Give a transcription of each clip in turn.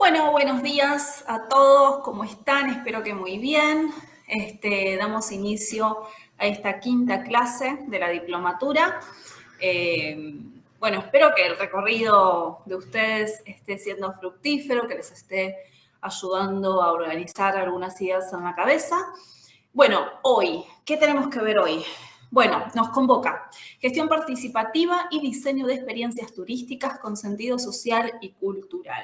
Bueno, buenos días a todos, ¿cómo están? Espero que muy bien. Damos inicio a esta quinta clase de la diplomatura. Bueno, espero que el recorrido de ustedes esté siendo fructífero, que les esté ayudando a organizar algunas ideas en la cabeza. Bueno, hoy, ¿qué tenemos que ver hoy? Bueno, nos convoca gestión participativa y diseño de experiencias turísticas con sentido social y cultural.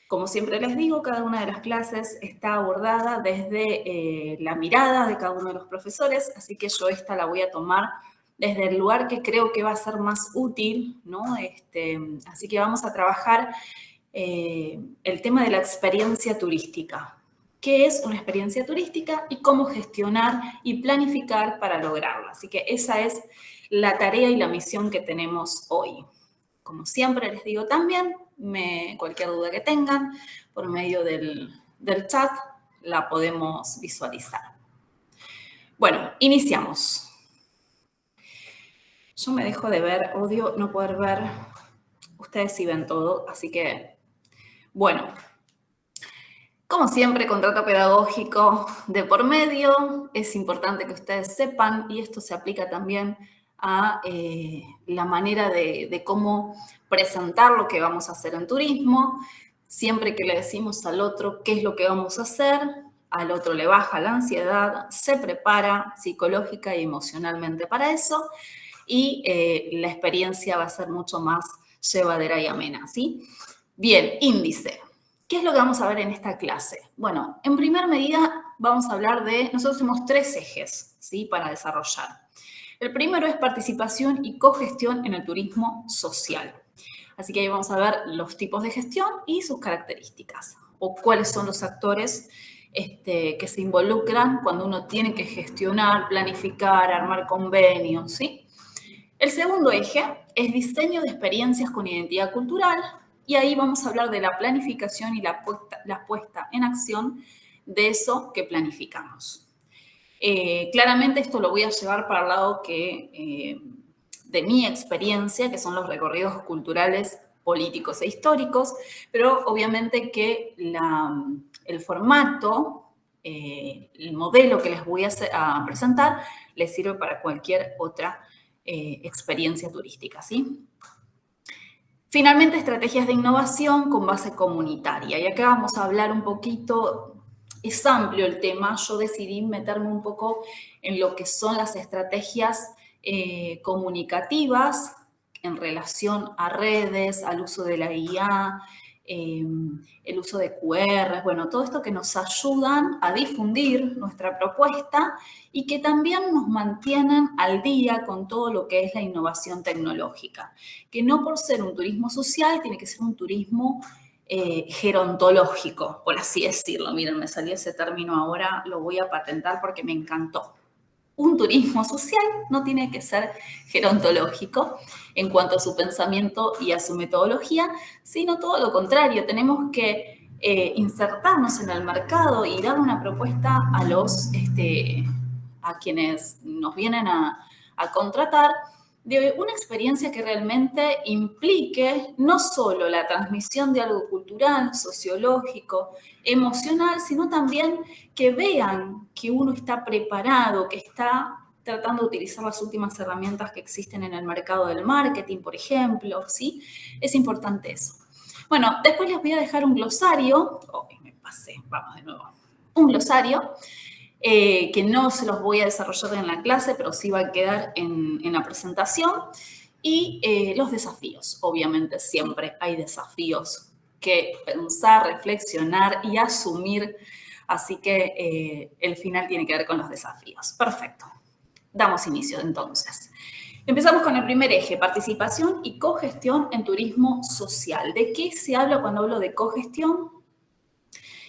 Como siempre les digo, cada una de las clases está abordada desde la mirada de cada uno de los profesores, así que yo esta la voy a tomar desde el lugar que creo que va a ser más útil, ¿no? Así que vamos a trabajar el tema de la experiencia turística. ¿Qué es una experiencia turística y cómo gestionar y planificar para lograrla? Así que esa es la tarea y la misión que tenemos hoy. Como siempre les digo también, cualquier duda que tengan, por medio del chat, la podemos visualizar. Bueno, iniciamos. Yo me dejo de ver, odio no poder ver. Ustedes sí ven todo, así que, bueno. Como siempre, contrato pedagógico de por medio. Es importante que ustedes sepan, y esto se aplica también a la manera de cómo presentar lo que vamos a hacer en turismo. Siempre que le decimos al otro qué es lo que vamos a hacer, al otro le baja la ansiedad, se prepara psicológica y emocionalmente para eso, y la experiencia va a ser mucho más llevadera y amena, ¿sí? Bien, índice. ¿Qué es lo que vamos a ver en esta clase? Bueno, en primera medida vamos a hablar nosotros tenemos 3 ejes, ¿sí? Para desarrollar. El primero es participación y cogestión en el turismo social. Así que ahí vamos a ver los tipos de gestión y sus características, o cuáles son los actores que se involucran cuando uno tiene que gestionar, planificar, armar convenios, ¿sí? El segundo eje es diseño de experiencias con identidad cultural, y ahí vamos a hablar de la planificación y la puesta en acción de eso que planificamos. Claramente esto lo voy a llevar para el lado de mi experiencia, que son los recorridos culturales, políticos e históricos, pero obviamente que el formato, el modelo que les voy a presentar, les sirve para cualquier otra experiencia turística, ¿sí? Finalmente, estrategias de innovación con base comunitaria. Y acá vamos a hablar un poquito, es amplio el tema, yo decidí meterme un poco en lo que son las estrategias comunicativas en relación a redes, al uso de la IA, el uso de QRs, bueno, todo esto que nos ayudan a difundir nuestra propuesta y que también nos mantienen al día con todo lo que es la innovación tecnológica, que no por ser un turismo social tiene que ser un turismo gerontológico, por así decirlo. Miren, me salió ese término ahora, lo voy a patentar porque me encantó. Un turismo social no tiene que ser gerontológico en cuanto a su pensamiento y a su metodología, sino todo lo contrario. Tenemos que insertarnos en el mercado y dar una propuesta a quienes nos vienen a contratar, de una experiencia que realmente implique no solo la transmisión de algo cultural, sociológico, emocional, sino también que vean que uno está preparado, que está tratando de utilizar las últimas herramientas que existen en el mercado del marketing, por ejemplo, ¿sí? Es importante eso. Bueno, después les voy a dejar un glosario. Oh, me pasé, vamos de nuevo. Un glosario que no se los voy a desarrollar en la clase, pero sí va a quedar en la presentación. Y los desafíos. Obviamente siempre hay desafíos que pensar, reflexionar y asumir. Así que el final tiene que ver con los desafíos. Perfecto. Damos inicio entonces. Empezamos con el primer eje, participación y cogestión en turismo social. ¿De qué se habla cuando hablo de cogestión?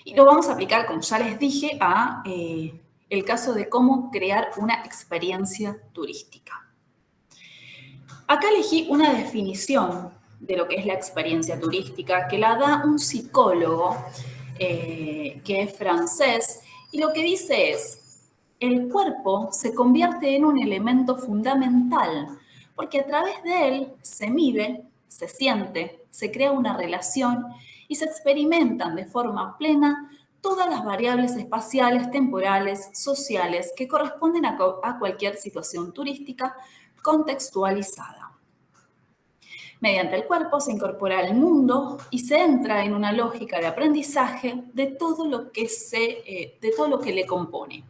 Y lo vamos a aplicar, como ya les dije, a el caso de cómo crear una experiencia turística. Acá elegí una definición de lo que es la experiencia turística, que la da un psicólogo que es francés, y lo que dice es: el cuerpo se convierte en un elemento fundamental, porque a través de él se mide, se siente, se crea una relación y se experimentan de forma plena todas las variables espaciales, temporales, sociales que corresponden a cualquier situación turística contextualizada. Mediante el cuerpo se incorpora al mundo y se entra en una lógica de aprendizaje de todo lo que le compone.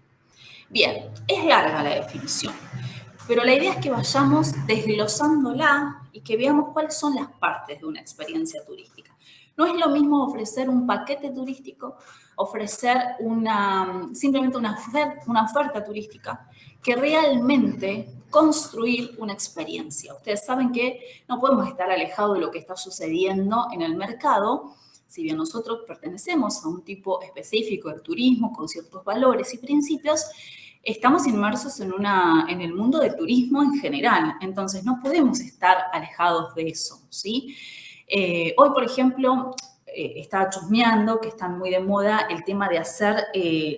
Bien, es larga la definición, pero la idea es que vayamos desglosándola y que veamos cuáles son las partes de una experiencia turística. No es lo mismo ofrecer un paquete turístico, ofrecer simplemente una oferta turística, que realmente construir una experiencia. Ustedes saben que no podemos estar alejados de lo que está sucediendo en el mercado. Si bien nosotros pertenecemos a un tipo específico de turismo con ciertos valores y principios, estamos inmersos en el mundo del turismo en general, entonces no podemos estar alejados de eso, ¿sí? Hoy, por ejemplo, estaba chusmeando que están muy de moda el tema de hacer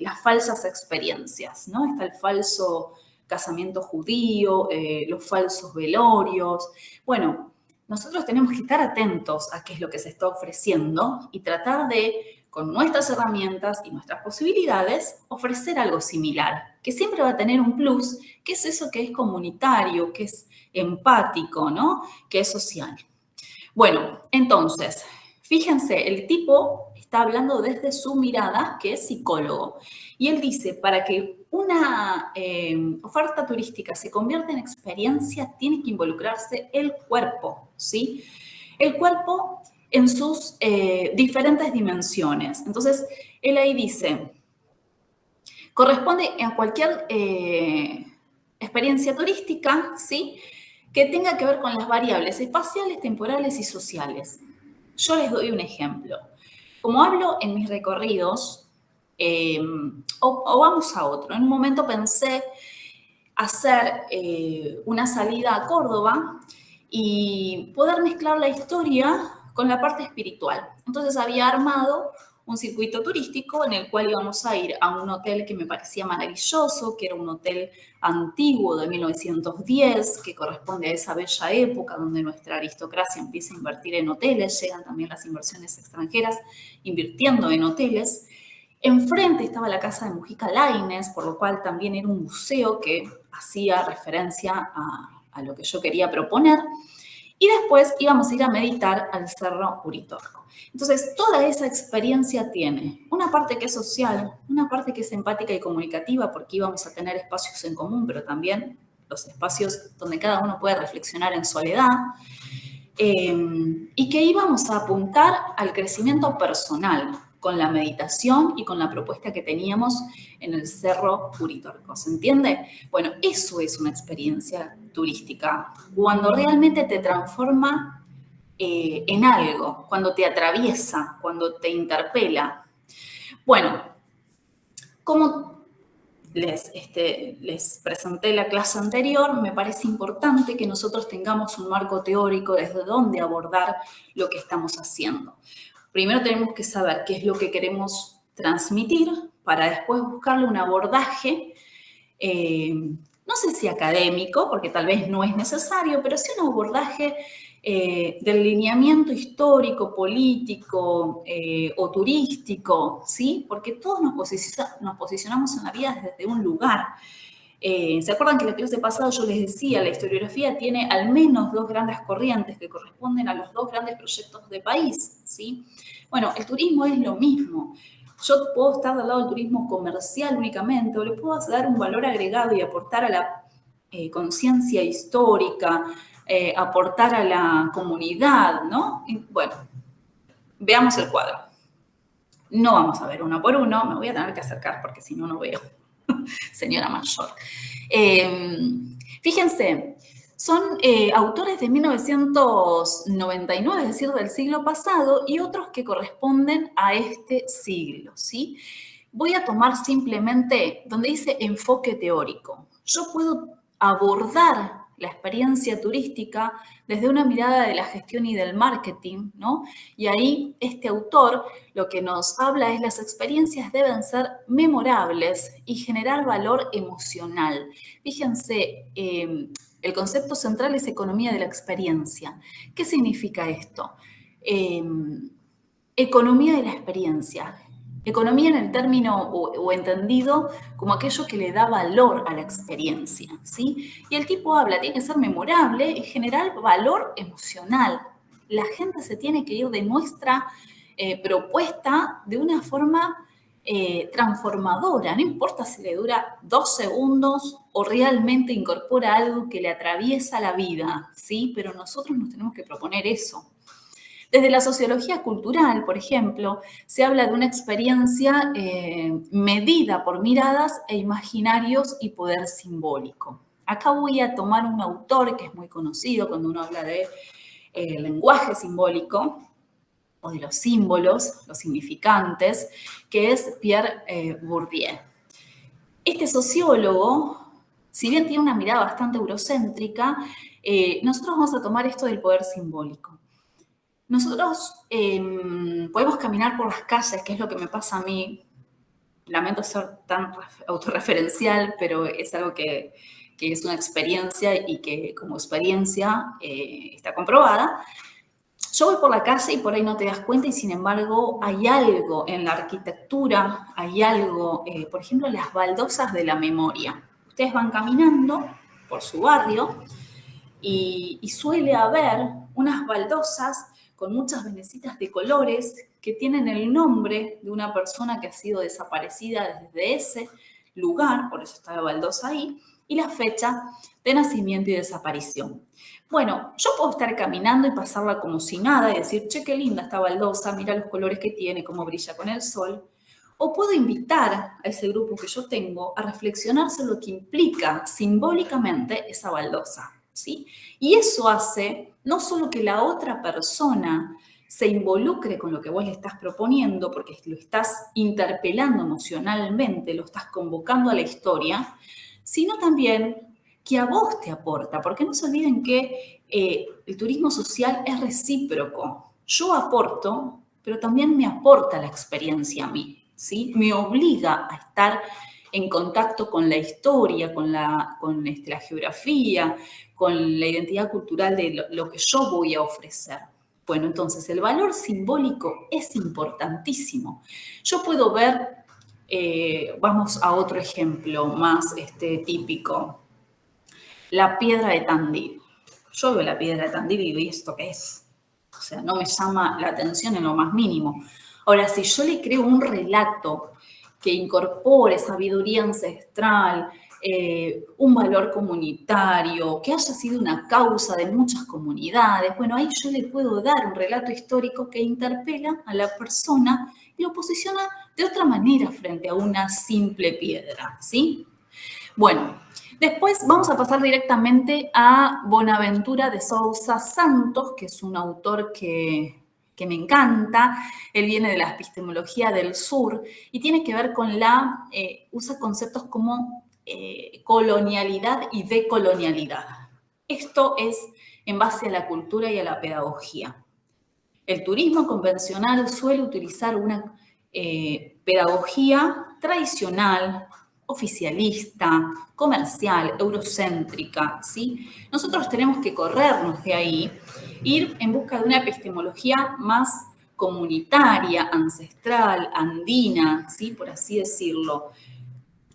las falsas experiencias, ¿no? Está el falso casamiento judío, los falsos velorios. Bueno, nosotros tenemos que estar atentos a qué es lo que se está ofreciendo y tratar de, con nuestras herramientas y nuestras posibilidades, ofrecer algo similar, que siempre va a tener un plus, que es eso que es comunitario, que es empático, ¿no? Que es social. Bueno, entonces, fíjense, el tipo está hablando desde su mirada, que es psicólogo, y él dice, para que una oferta turística se convierta en experiencia, tiene que involucrarse el cuerpo, ¿sí? El cuerpo en sus diferentes dimensiones. Entonces, él ahí dice, corresponde a cualquier experiencia turística, ¿sí?, que tenga que ver con las variables espaciales, temporales y sociales. Yo les doy un ejemplo. Como hablo en mis recorridos, o vamos a otro, en un momento pensé hacer una salida a Córdoba y poder mezclar la historia con la parte espiritual. Entonces había armado un circuito turístico en el cual íbamos a ir a un hotel que me parecía maravilloso, que era un hotel antiguo de 1910, que corresponde a esa bella época donde nuestra aristocracia empieza a invertir en hoteles, llegan también las inversiones extranjeras invirtiendo en hoteles. Enfrente estaba la casa de Mujica Lainez, por lo cual también era un museo que hacía referencia a lo que yo quería proponer. Y después íbamos a ir a meditar al Cerro Uritorco. Entonces, toda esa experiencia tiene una parte que es social, una parte que es empática y comunicativa, porque íbamos a tener espacios en común, pero también los espacios donde cada uno puede reflexionar en soledad, y que íbamos a apuntar al crecimiento personal con la meditación y con la propuesta que teníamos en el Cerro Uritorco. ¿Se entiende? Bueno, eso es una experiencia turística, cuando realmente te transforma en algo, cuando te atraviesa, cuando te interpela. Bueno, como les presenté la clase anterior, me parece importante que nosotros tengamos un marco teórico desde donde abordar lo que estamos haciendo. Primero tenemos que saber qué es lo que queremos transmitir para después buscarle un abordaje, no sé si académico, porque tal vez no es necesario, pero sí un abordaje del lineamiento histórico, político o turístico, ¿sí? Porque todos nos posicionamos en la vida desde un lugar. ¿Se acuerdan que la clase pasada yo les decía, la historiografía tiene al menos dos grandes corrientes que corresponden a los dos grandes proyectos de país, ¿sí? Bueno, el turismo es lo mismo. Yo puedo estar del lado del turismo comercial únicamente, o le puedo dar un valor agregado y aportar a la conciencia histórica, aportar a la comunidad, ¿no? Y, bueno, veamos el cuadro. No vamos a ver uno por uno, me voy a tener que acercar porque si no, no veo. Señora mayor. Fíjense, son autores de 1999, es decir, del siglo pasado, y otros que corresponden a este siglo, ¿sí? Voy a tomar simplemente donde dice enfoque teórico. Yo puedo abordar la experiencia turística desde una mirada de la gestión y del marketing, ¿no? Y ahí este autor lo que nos habla es las experiencias deben ser memorables y generar valor emocional. Fíjense, el concepto central es economía de la experiencia. ¿Qué significa esto? economía de la experiencia. Economía en el término o entendido como aquello que le da valor a la experiencia, ¿sí? Y el tipo habla, tiene que ser memorable y generar valor emocional. La gente se tiene que ir de nuestra propuesta de una forma transformadora, no importa si le dura 2 segundos o realmente incorpora algo que le atraviesa la vida, ¿sí? Pero nosotros nos tenemos que proponer eso. Desde la sociología cultural, por ejemplo, se habla de una experiencia medida por miradas e imaginarios y poder simbólico. Acá voy a tomar un autor que es muy conocido cuando uno habla de lenguaje simbólico o de los símbolos, los significantes, que es Pierre Bourdieu. Este sociólogo, si bien tiene una mirada bastante eurocéntrica, nosotros vamos a tomar esto del poder simbólico. Nosotros podemos caminar por las calles, que es lo que me pasa a mí. Lamento ser tan autorreferencial, pero es algo que es una experiencia y que como experiencia está comprobada. Yo voy por la calle y por ahí no te das cuenta y sin embargo hay algo en la arquitectura, hay algo, por ejemplo, las baldosas de la memoria. Ustedes van caminando por su barrio y suele haber unas baldosas con muchas venecitas de colores que tienen el nombre de una persona que ha sido desaparecida desde ese lugar, por eso está la baldosa ahí, y la fecha de nacimiento y desaparición. Bueno, yo puedo estar caminando y pasarla como si nada y decir, che, qué linda esta baldosa, mira los colores que tiene, cómo brilla con el sol. O puedo invitar a ese grupo que yo tengo a reflexionar sobre lo que implica simbólicamente esa baldosa, ¿sí? Y eso hace no solo que la otra persona se involucre con lo que vos le estás proponiendo, porque lo estás interpelando emocionalmente, lo estás convocando a la historia, sino también que a vos te aporta, porque no se olviden que el turismo social es recíproco. Yo aporto, pero también me aporta la experiencia a mí, ¿sí? Me obliga a estar en contacto con la historia, con la geografía, con la identidad cultural de lo que yo voy a ofrecer. Bueno, entonces el valor simbólico es importantísimo. Yo puedo ver, vamos a otro ejemplo más típico, la piedra de Tandil. Yo veo la piedra de Tandil y digo, ¿y esto qué es? O sea, no me llama la atención en lo más mínimo. Ahora, si yo le creo un relato que incorpore sabiduría ancestral, un valor comunitario, que haya sido una causa de muchas comunidades, bueno, ahí yo le puedo dar un relato histórico que interpela a la persona y lo posiciona de otra manera frente a una simple piedra, ¿sí? Bueno, después vamos a pasar directamente a Bonaventura de Sousa Santos, que es un autor que me encanta. Él viene de la epistemología del sur y tiene que ver con usa conceptos como colonialidad y decolonialidad. Esto es en base a la cultura y a la pedagogía. El turismo convencional suele utilizar una pedagogía tradicional, oficialista, comercial, eurocéntrica, ¿sí? Nosotros tenemos que corrernos de ahí, ir en busca de una epistemología más comunitaria, ancestral, andina, ¿sí? Por así decirlo.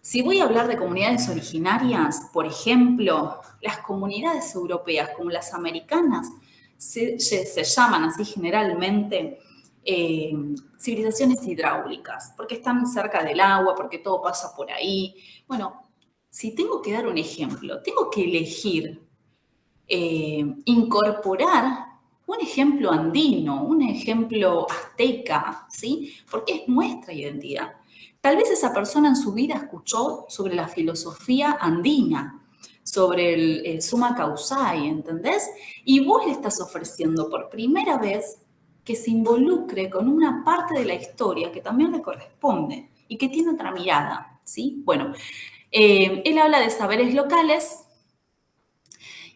Si voy a hablar de comunidades originarias, por ejemplo, las comunidades europeas como las americanas se llaman así generalmente civilizaciones hidráulicas, porque están cerca del agua, porque todo pasa por ahí. Bueno, si tengo que dar un ejemplo, tengo que elegir incorporar un ejemplo andino, un ejemplo azteca, ¿sí? Porque es nuestra identidad. Tal vez esa persona en su vida escuchó sobre la filosofía andina, sobre el summa causai, ¿entendés? Y vos le estás ofreciendo por primera vez que se involucre con una parte de la historia que también le corresponde y que tiene otra mirada, ¿sí? Bueno, él habla de saberes locales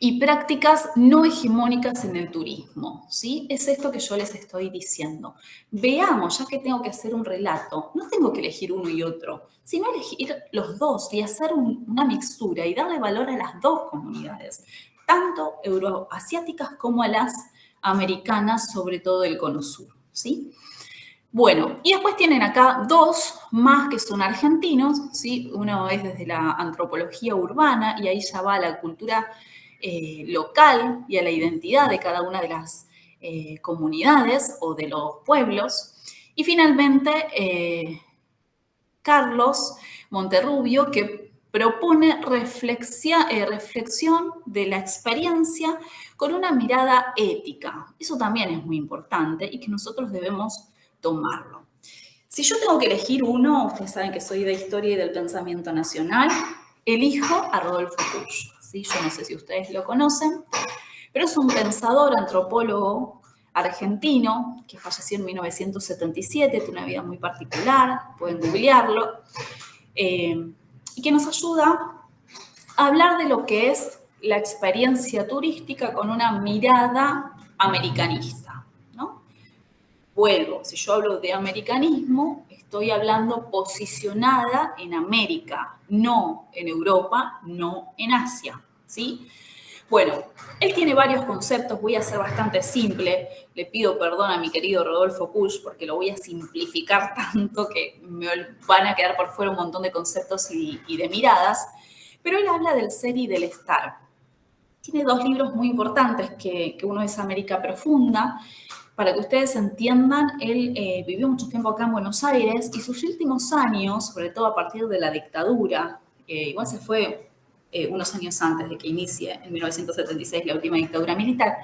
y prácticas no hegemónicas en el turismo, ¿sí? Es esto que yo les estoy diciendo. Veamos, ya que tengo que hacer un relato, no tengo que elegir uno y otro, sino elegir los dos y hacer una mixtura y darle valor a las dos comunidades, tanto euroasiáticas como a las americanas, sobre todo del Cono Sur, ¿sí? Bueno, y después tienen acá dos más que son argentinos, ¿sí? Uno es desde la antropología urbana y ahí ya va a la cultura local y a la identidad de cada una de las comunidades o de los pueblos. Y finalmente, Carlos Monterrubio, que propone reflexión de la experiencia con una mirada ética. Eso también es muy importante y que nosotros debemos tomarlo. Si yo tengo que elegir uno, ustedes saben que soy de historia y del pensamiento nacional, elijo a Rodolfo Puig. ¿Sí? Yo no sé si ustedes lo conocen, pero es un pensador, antropólogo argentino que falleció en 1977, tiene una vida muy particular, pueden googlearlo, y que nos ayuda a hablar de lo que es la experiencia turística con una mirada americanista, ¿no? Vuelvo, si yo hablo de americanismo, estoy hablando posicionada en América, no en Europa, no en Asia, ¿sí? Bueno, él tiene varios conceptos, voy a ser bastante simple. Le pido perdón a mi querido Rodolfo Puig porque lo voy a simplificar tanto que me van a quedar por fuera un montón de conceptos y de miradas. Pero él habla del ser y del estar. Tiene dos libros muy importantes, que uno es América Profunda. Para que ustedes entiendan, él vivió mucho tiempo acá en Buenos Aires y sus últimos años, sobre todo a partir de la dictadura, igual se fue unos años antes de que inicie, en 1976, la última dictadura militar,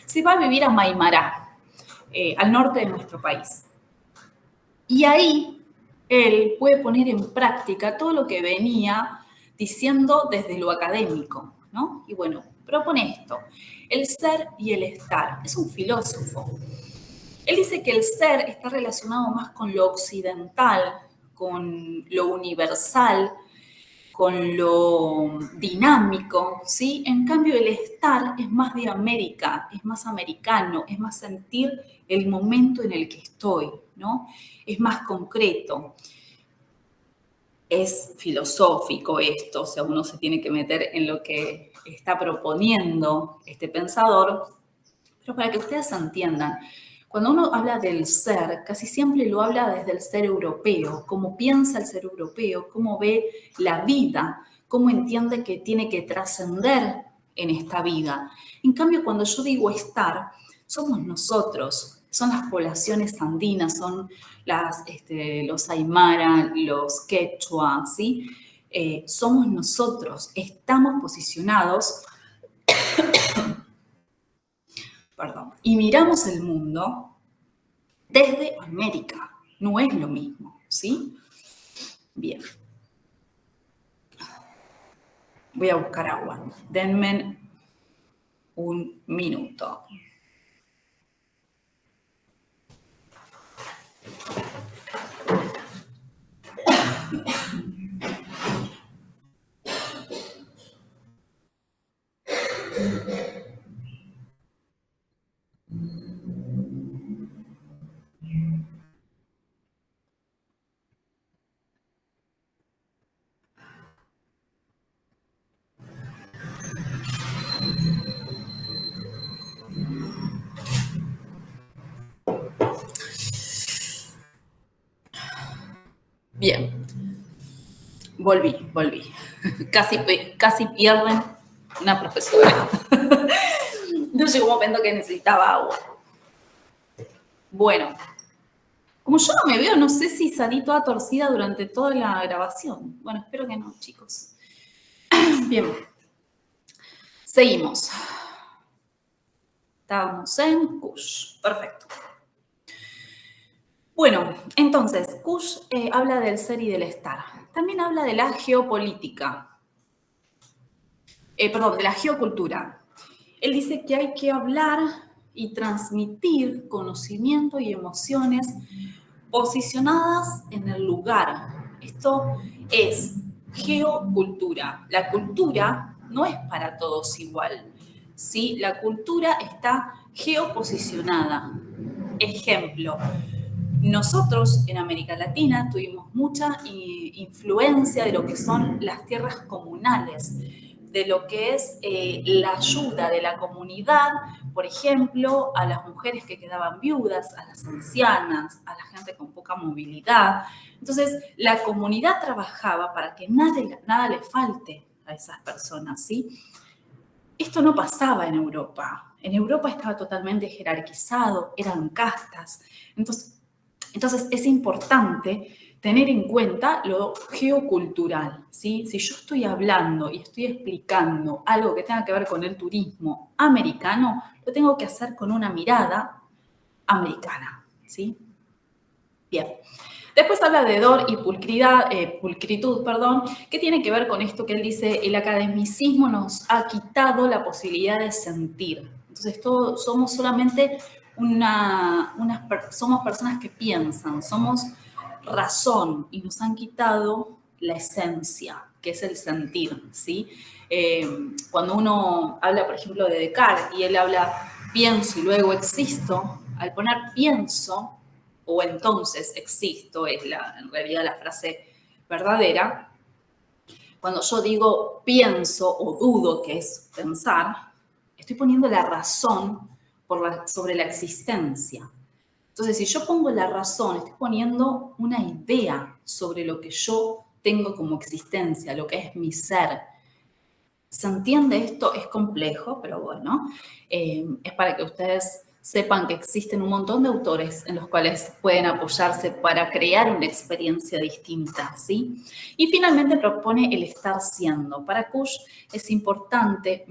se va a vivir a Maimará, al norte de nuestro país. Y ahí él puede poner en práctica todo lo que venía diciendo desde lo académico, ¿no? Y bueno, propone esto, el ser y el estar. Es un filósofo. Él dice que el ser está relacionado más con lo occidental, con lo universal, con lo dinámico, ¿sí? En cambio, el estar es más de América, es más americano, es más sentir el momento en el que estoy, ¿no? Es más concreto. Es filosófico esto, o sea, uno se tiene que meter en lo que está proponiendo este pensador, pero para que ustedes entiendan, cuando uno habla del ser, casi siempre lo habla desde el ser europeo, cómo piensa el ser europeo, cómo ve la vida, cómo entiende que tiene que trascender en esta vida. En cambio, cuando yo digo estar, somos nosotros, son las poblaciones andinas, son los aymara, los quechua, ¿sí? Somos nosotros, estamos posicionados, perdón, y miramos el mundo desde América. No es lo mismo, ¿sí? Bien. Voy a buscar agua. Denme un minuto. Bien. Volví. Casi pierden una profesora. No llegó un momento que necesitaba agua. Bueno, como yo no me veo, no sé si salí toda torcida durante toda la grabación. Bueno, espero que no, chicos. Bien. Seguimos. Estábamos en Kush. Perfecto. Bueno, entonces, Kush habla del ser y del estar. También habla de la geopolítica. De la geocultura. Él dice que hay que hablar y transmitir conocimiento y emociones posicionadas en el lugar. Esto es geocultura. La cultura no es para todos igual, ¿sí? La cultura está geoposicionada. Ejemplo, nosotros en América Latina tuvimos mucha influencia de lo que son las tierras comunales, de lo que es la ayuda de la comunidad por ejemplo, a las mujeres que quedaban viudas, a las ancianas, a la gente con poca movilidad. Entonces, la comunidad trabajaba para que nada le falte a esas personas, ¿sí? Esto no pasaba en Europa. En Europa estaba totalmente jerarquizado, eran castas. Entonces es importante tener en cuenta lo geocultural, ¿sí? Si yo estoy hablando y estoy explicando algo que tenga que ver con el turismo americano, lo tengo que hacer con una mirada americana, ¿sí? Bien. Después habla de dor y pulcritud, que tiene que ver con esto que él dice, el academicismo nos ha quitado la posibilidad de sentir. Entonces, todos somos solamente somos personas que piensan, somos razón y nos han quitado la esencia, que es el sentir, ¿sí? Cuando uno habla, por ejemplo, de Descartes y él habla pienso y luego existo, al poner pienso, o entonces existo, es en realidad la frase verdadera. Cuando yo digo pienso o dudo, que es pensar, estoy poniendo la razón sobre la existencia. Entonces, si yo pongo la razón, estoy poniendo una idea sobre lo que yo tengo como existencia, lo que es mi ser. ¿Se entiende esto? Es complejo, pero bueno, es para que ustedes sepan que existen un montón de autores en los cuales pueden apoyarse para crear una experiencia distinta, ¿sí? Y finalmente propone el estar siendo. Para Kush es importante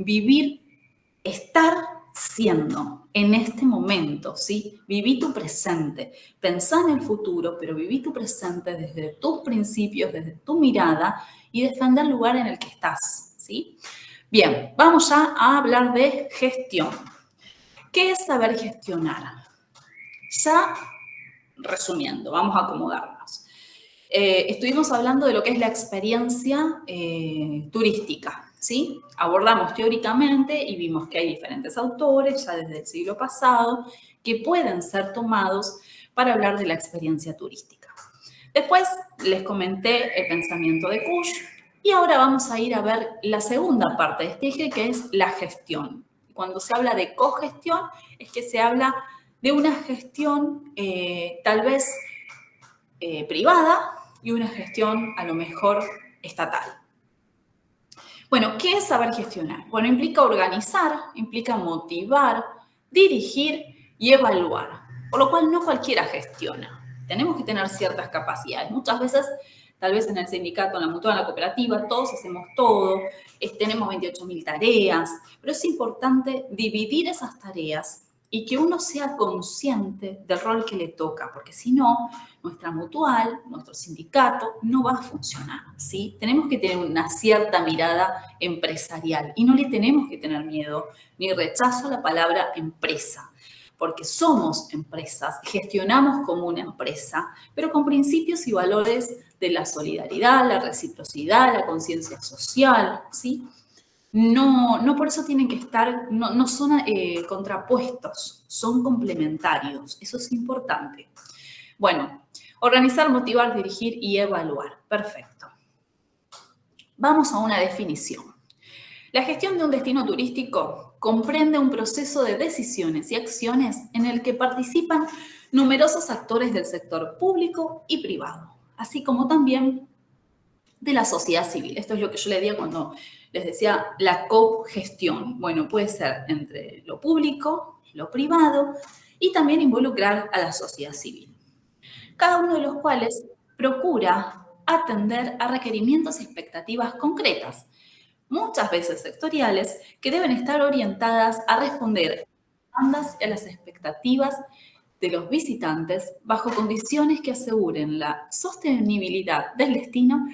estar siendo en este momento, ¿sí? Viví tu presente. Pensá en el futuro, pero viví tu presente desde tus principios, desde tu mirada y defender el lugar en el que estás, ¿sí? Bien, vamos ya a hablar de gestión. ¿Qué es saber gestionar? Ya resumiendo, vamos a acomodarnos. Estuvimos hablando de lo que es la experiencia turística, ¿sí? Abordamos teóricamente y vimos que hay diferentes autores, ya desde el siglo pasado, que pueden ser tomados para hablar de la experiencia turística. Después les comenté el pensamiento de Kush y ahora vamos a ir a ver la segunda parte de este eje, que es la gestión. Cuando se habla de cogestión, es que se habla de una gestión tal vez privada y una gestión a lo mejor estatal. Bueno, ¿qué es saber gestionar? Bueno, implica organizar, implica motivar, dirigir y evaluar, por lo cual no cualquiera gestiona. Tenemos que tener ciertas capacidades. Muchas veces, tal vez en el sindicato, en la mutua, en la cooperativa, todos hacemos todo, tenemos 28.000 tareas, pero es importante dividir esas tareas y que uno sea consciente del rol que le toca, porque si no, nuestra mutual, nuestro sindicato, no va a funcionar, ¿sí? Tenemos que tener una cierta mirada empresarial y no le tenemos que tener miedo ni rechazo a la palabra empresa, porque somos empresas, gestionamos como una empresa, pero con principios y valores de la solidaridad, la reciprocidad, la conciencia social, ¿sí? No por eso tienen que estar, no son contrapuestos, son complementarios. Eso es importante. Bueno, organizar, motivar, dirigir y evaluar. Perfecto. Vamos a una definición. La gestión de un destino turístico comprende un proceso de decisiones y acciones en el que participan numerosos actores del sector público y privado, así como también de la sociedad civil. Esto es lo que yo le decía cuando les decía la cogestión. Bueno, puede ser entre lo público, lo privado y también involucrar a la sociedad civil. Cada uno de los cuales procura atender a requerimientos y expectativas concretas, muchas veces sectoriales, que deben estar orientadas a responder a las demandas y a las expectativas de los visitantes bajo condiciones que aseguren la sostenibilidad del destino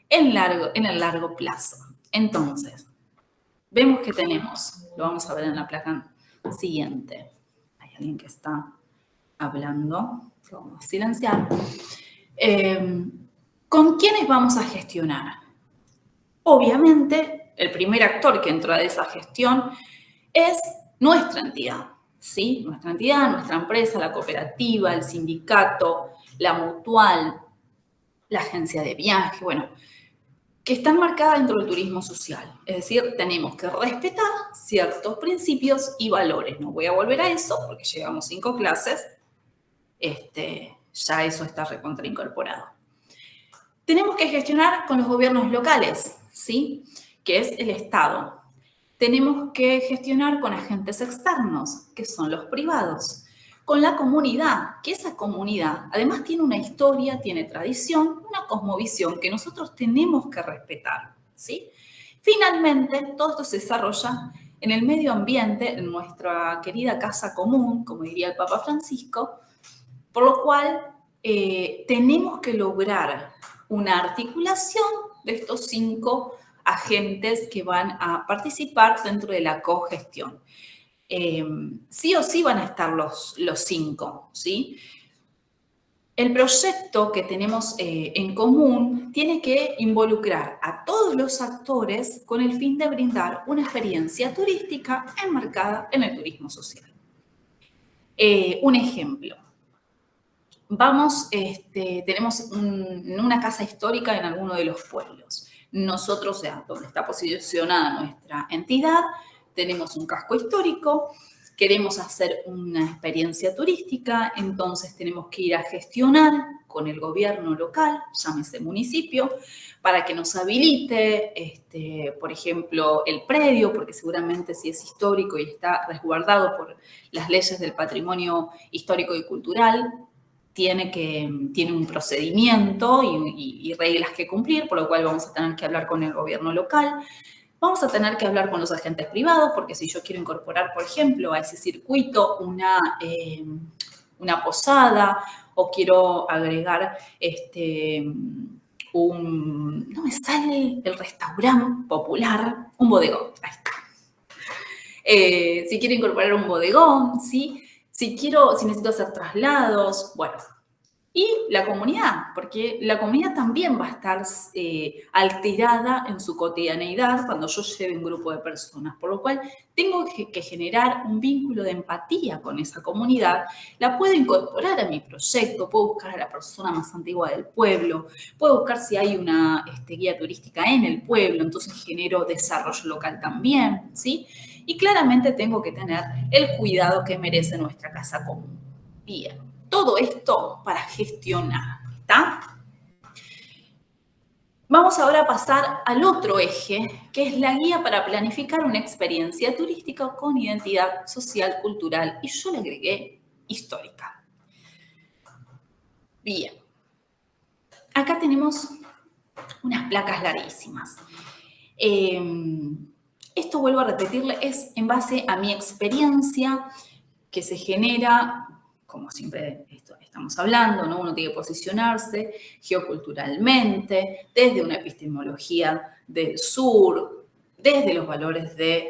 en el largo plazo. Entonces, vemos que tenemos, lo vamos a ver en la placa siguiente. Hay alguien que está hablando, lo vamos a silenciar. ¿Con quiénes vamos a gestionar? Obviamente, el primer actor que entra de esa gestión es nuestra entidad, ¿sí? Nuestra entidad, nuestra empresa, la cooperativa, el sindicato, la mutual, la agencia de viaje, bueno, que está enmarcada dentro del turismo social. Es decir, tenemos que respetar ciertos principios y valores. No voy a volver a eso porque llevamos 5 clases. Ya eso está recontraincorporado. Tenemos que gestionar con los gobiernos locales, ¿sí? Que es el Estado. Tenemos que gestionar con agentes externos, que son los privados. Con la comunidad, que esa comunidad además tiene una historia, tiene tradición, una cosmovisión que nosotros tenemos que respetar, ¿sí? Finalmente, todo esto se desarrolla en el medio ambiente, en nuestra querida casa común, como diría el Papa Francisco, por lo cual tenemos que lograr una articulación de estos 5 agentes que van a participar dentro de la cogestión. Sí o sí van a estar los 5, ¿sí? El proyecto que tenemos en común tiene que involucrar a todos los actores con el fin de brindar una experiencia turística enmarcada en el turismo social. Un ejemplo. Tenemos una casa histórica en alguno de los pueblos. Nosotros, o sea, donde está posicionada nuestra entidad, tenemos un casco histórico, queremos hacer una experiencia turística, entonces tenemos que ir a gestionar con el gobierno local, llámese municipio, para que nos habilite, por ejemplo, el predio, porque seguramente si es histórico y está resguardado por las leyes del patrimonio histórico y cultural, tiene un procedimiento y reglas que cumplir, por lo cual vamos a tener que hablar con el gobierno local. Vamos a tener que hablar con los agentes privados, porque si yo quiero incorporar, por ejemplo, a ese circuito una posada o quiero agregar no me sale el restaurante popular, un bodegón, ahí está. Si quiero incorporar un bodegón, ¿sí? Si necesito hacer traslados, bueno. Y la comunidad, porque la comunidad también va a estar alterada en su cotidianeidad cuando yo lleve un grupo de personas, por lo cual tengo que generar un vínculo de empatía con esa comunidad. La puedo incorporar a mi proyecto, puedo buscar a la persona más antigua del pueblo, puedo buscar si hay una guía turística en el pueblo, entonces genero desarrollo local también, ¿sí? Y claramente tengo que tener el cuidado que merece nuestra casa común. Bien. Todo esto para gestionar, ¿está? Vamos ahora a pasar al otro eje, que es la guía para planificar una experiencia turística con identidad social, cultural, y yo le agregué histórica. Bien. Acá tenemos unas placas larguísimas. Esto, vuelvo a repetirle, es en base a mi experiencia que se genera, como siempre estamos hablando, ¿no? Uno tiene que posicionarse geoculturalmente, desde una epistemología del sur, desde los valores del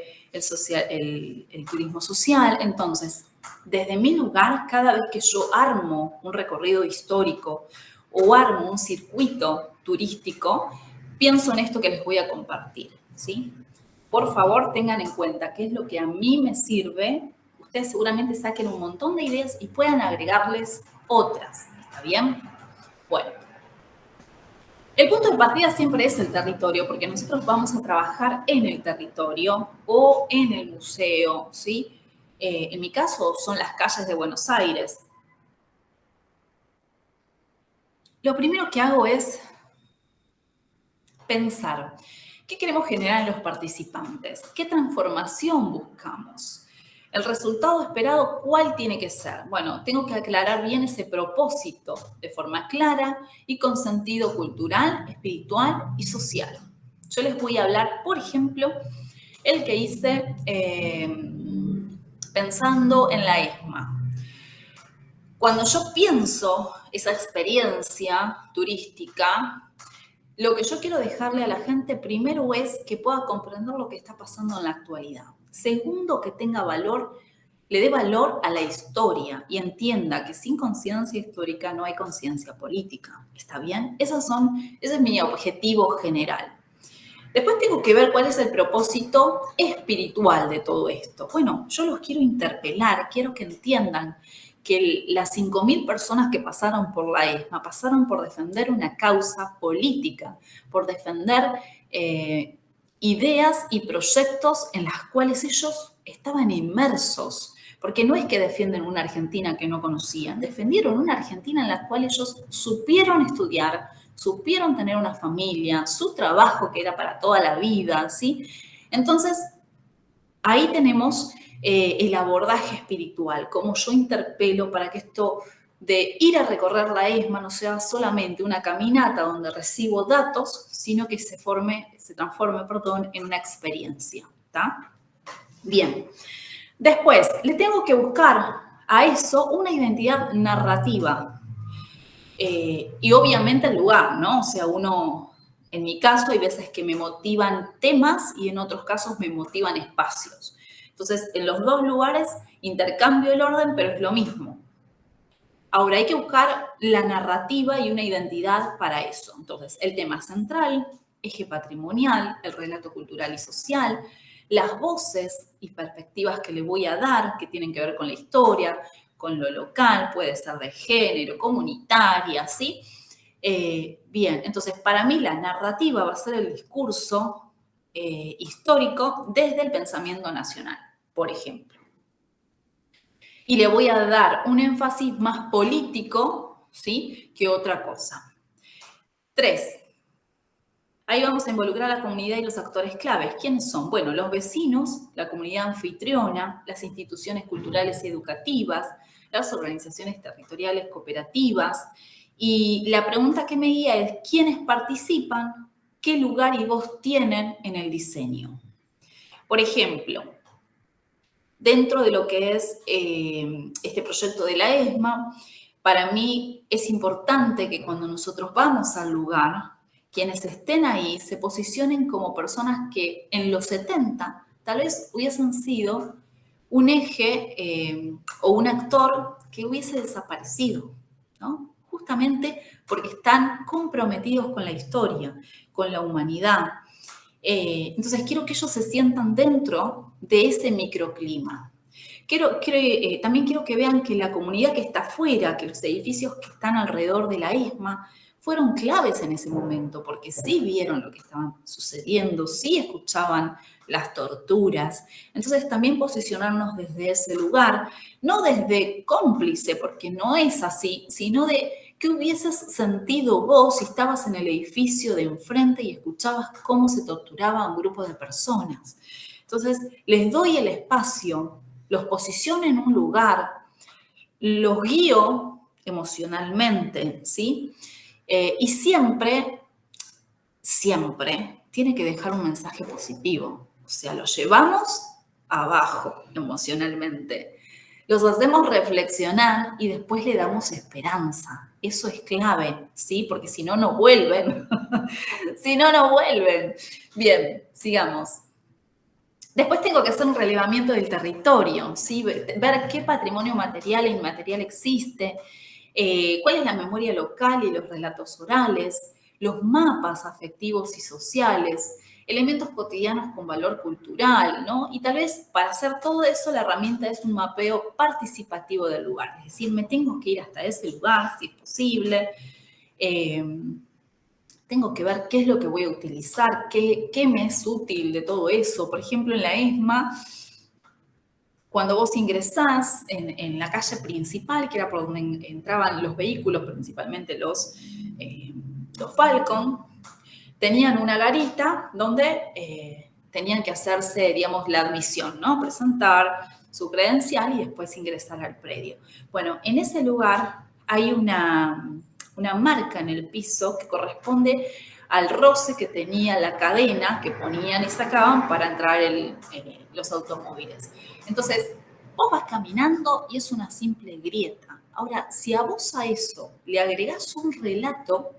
turismo social. Entonces, desde mi lugar, cada vez que yo armo un recorrido histórico o armo un circuito turístico, pienso en esto que les voy a compartir, ¿sí? Por favor, tengan en cuenta qué es lo que a mí me sirve. Ustedes seguramente saquen un montón de ideas y puedan agregarles otras, ¿está bien? Bueno, el punto de partida siempre es el territorio, porque nosotros vamos a trabajar en el territorio o en el museo, ¿sí? En mi caso son las calles de Buenos Aires. Lo primero que hago es pensar, ¿qué queremos generar en los participantes? ¿Qué transformación buscamos? El resultado esperado, ¿cuál tiene que ser? Bueno, tengo que aclarar bien ese propósito de forma clara y con sentido cultural, espiritual y social. Yo les voy a hablar, por ejemplo, el que hice pensando en la ESMA. Cuando yo pienso esa experiencia turística, lo que yo quiero dejarle a la gente primero es que pueda comprender lo que está pasando en la actualidad. Segundo, que tenga valor, le dé valor a la historia y entienda que sin conciencia histórica no hay conciencia política. ¿Está bien? Ese es mi objetivo general. Después tengo que ver cuál es el propósito espiritual de todo esto. Bueno, yo los quiero interpelar, quiero que entiendan que las 5.000 personas que pasaron por la ESMA pasaron por defender una causa política, por defender ideas y proyectos en las cuales ellos estaban inmersos. Porque no es que defienden una Argentina que no conocían, defendieron una Argentina en la cual ellos supieron estudiar, supieron tener una familia, su trabajo que era para toda la vida, ¿sí? Entonces, ahí tenemos el abordaje espiritual, cómo yo interpelo para que esto de ir a recorrer la ESMA no sea solamente una caminata donde recibo datos, sino que se transforme en una experiencia, ¿está? Bien. Después, le tengo que buscar a eso una identidad narrativa. Y obviamente el lugar, ¿no? O sea, en mi caso, hay veces que me motivan temas y en otros casos me motivan espacios. Entonces, en los dos lugares intercambio el orden, pero es lo mismo. Ahora, hay que buscar la narrativa y una identidad para eso. Entonces, el tema central, eje patrimonial, el relato cultural y social, las voces y perspectivas que le voy a dar, que tienen que ver con la historia, con lo local, puede ser de género, comunitaria, ¿sí? Bien, entonces para mí la narrativa va a ser el discurso histórico desde el pensamiento nacional, por ejemplo. Y le voy a dar un énfasis más político, ¿sí?, que otra cosa. 3. Ahí vamos a involucrar a la comunidad y los actores claves. ¿Quiénes son? Bueno, los vecinos, la comunidad anfitriona, las instituciones culturales y educativas, las organizaciones territoriales cooperativas. Y la pregunta que me guía es, ¿quiénes participan? ¿Qué lugar y voz tienen en el diseño? Por ejemplo, dentro de lo que es este proyecto de la ESMA, para mí es importante que cuando nosotros vamos al lugar, quienes estén ahí se posicionen como personas que en los 70 tal vez hubiesen sido un eje o un actor que hubiese desaparecido, ¿no? Justamente porque están comprometidos con la historia, con la humanidad. Entonces, quiero que ellos se sientan dentro de ese microclima. También quiero que vean que la comunidad que está afuera, que los edificios que están alrededor de la ESMA, fueron claves en ese momento, porque sí vieron lo que estaba sucediendo, sí escuchaban las torturas. Entonces, también posicionarnos desde ese lugar, no desde cómplice, porque no es así, sino de ¿qué hubieses sentido vos si estabas en el edificio de enfrente y escuchabas cómo se torturaba a un grupo de personas? Entonces, les doy el espacio, los posiciono en un lugar, los guío emocionalmente, ¿sí? Y siempre tiene que dejar un mensaje positivo. O sea, lo llevamos abajo emocionalmente. Los hacemos reflexionar y después le damos esperanza. Eso es clave, ¿sí? Porque si no, no vuelven. Si no, no vuelven. Bien, sigamos. Después tengo que hacer un relevamiento del territorio, ¿sí? Ver qué patrimonio material e inmaterial existe, cuál es la memoria local y los relatos orales, los mapas afectivos y sociales, elementos cotidianos con valor cultural, ¿no? Y tal vez para hacer todo eso la herramienta es un mapeo participativo del lugar, es decir, me tengo que ir hasta ese lugar si es posible, tengo que ver qué es lo que voy a utilizar, qué me es útil de todo eso. Por ejemplo, en la ESMA, cuando vos ingresás en la calle principal, que era por donde entraban los vehículos, principalmente los Falcon, tenían una garita donde tenían que hacerse, digamos, la admisión, ¿no? Presentar su credencial y después ingresar al predio. Bueno, en ese lugar hay una marca en el piso que corresponde al roce que tenía la cadena que ponían y sacaban para entrar los automóviles. Entonces, vos vas caminando y es una simple grieta. Ahora, si a vos a eso le agregás un relato,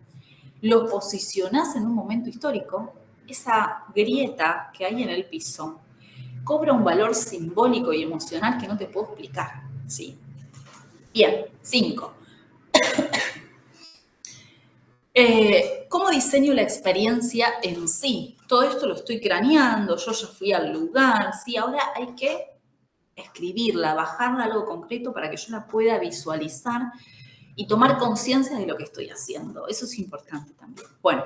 lo posicionás en un momento histórico, esa grieta que hay en el piso cobra un valor simbólico y emocional que no te puedo explicar, ¿sí? Bien, 5. ¿Cómo diseño la experiencia en sí? Todo esto lo estoy craneando, yo ya fui al lugar, ¿sí? Ahora hay que escribirla, bajarla a algo concreto para que yo la pueda visualizar y tomar conciencia de lo que estoy haciendo. Eso es importante también. Bueno,